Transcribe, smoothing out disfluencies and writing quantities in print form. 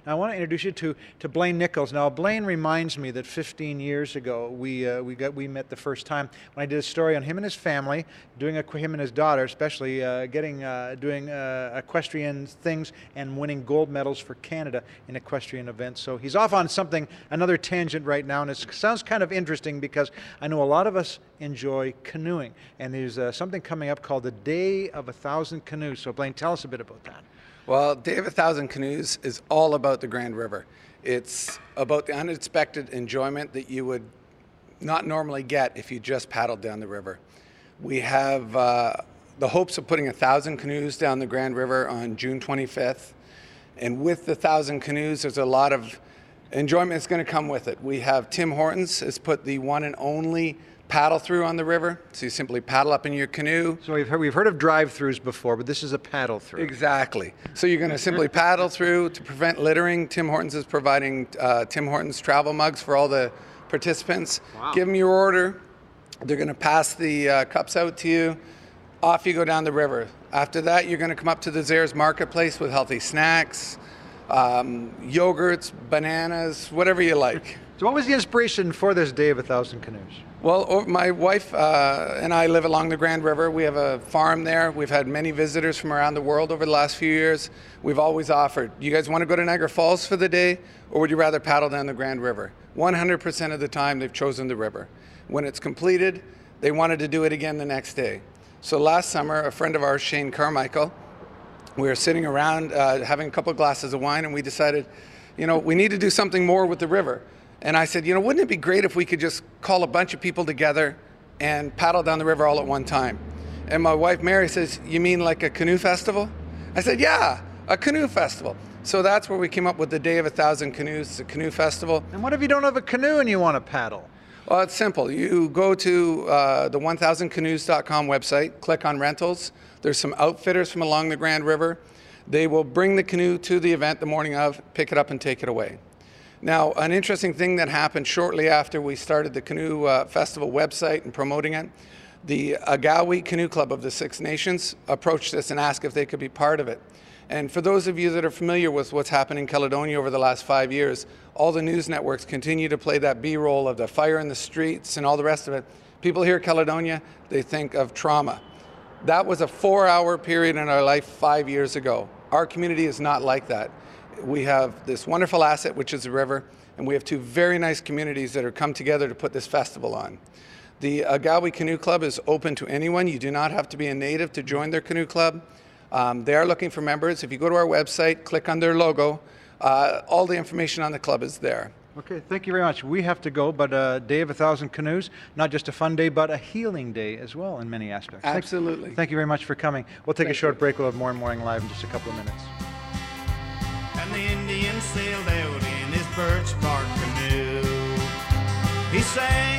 Now, I want to introduce you to Blaine Nicholls. Now, Blaine reminds me that 15 years ago we met the first time when I did a story on him and his family, him and his daughter, especially doing equestrian things and winning gold medals for Canada in equestrian events. So he's off on another tangent right now, and it sounds kind of interesting because I know a lot of us enjoy canoeing, and there's something coming up called the Day of 1,000 Canoes. So Blaine, tell us a bit about that. Well, Day of 1,000 Canoes is all about the Grand River. It's about the unexpected enjoyment that you would not normally get if you just paddled down the river. We have the hopes of putting 1,000 canoes down the Grand River on June 25th. And with the 1,000 canoes, there's a lot of enjoyment that's going to come with it. We have Tim Hortons has put the one and only paddle through on the river. So you simply paddle up in your canoe. So we've heard of drive-throughs before, but this is a paddle through. Exactly. So you're going to simply paddle through to prevent littering. Tim Hortons is providing Tim Hortons travel mugs for all the participants. Wow. Give them your order. They're going to pass the cups out to you. Off you go down the river. After that, you're going to come up to the Zares Marketplace with healthy snacks, yogurts, bananas, whatever you like. So what was the inspiration for this Day of 1,000 Canoes? Well, my wife and I live along the Grand River. We have a farm there. We've had many visitors from around the world over the last few years. We've always offered, you guys want to go to Niagara Falls for the day, or would you rather paddle down the Grand River? 100% of the time, they've chosen the river. When it's completed, they wanted to do it again the next day. So last summer, a friend of ours, Shane Carmichael, we were sitting around having a couple of glasses of wine, and we decided, we need to do something more with the river. And I said, wouldn't it be great if we could just call a bunch of people together and paddle down the river all at one time? And my wife, Mary, says, you mean like a canoe festival? I said, yeah, a canoe festival. So that's where we came up with the Day of 1,000 Canoes, it's a canoe festival. And what if you don't have a canoe and you want to paddle? Well, it's simple. You go to the 1000canoes.com website, click on rentals. There's some outfitters from along the Grand River. They will bring the canoe to the event the morning of, pick it up and take it away. Now, an interesting thing that happened shortly after we started the Canoe Festival website and promoting it, the Agawi Canoe Club of the Six Nations approached us and asked if they could be part of it. And for those of you that are familiar with what's happened in Caledonia over the last 5 years, all the news networks continue to play that B-roll of the fire in the streets and all the rest of it. People hear Caledonia, they think of trauma. That was a 4-hour period in our life 5 years ago. Our community is not like that. We have this wonderful asset, which is the river, and we have two very nice communities that have come together to put this festival on. The Agawi Canoe Club is open to anyone. You do not have to be a native to join their canoe club. They are looking for members. If you go to our website, click on their logo, all the information on the club is there. Okay, thank you very much. We have to go, but Day of 1,000 Canoes, not just a fun day, but a healing day as well in many aspects. Absolutely. Thank you very much for coming. We'll take a short break. We'll have more Morning Live in just a couple of minutes. And the Indian sailed out in his birch bark canoe. He sang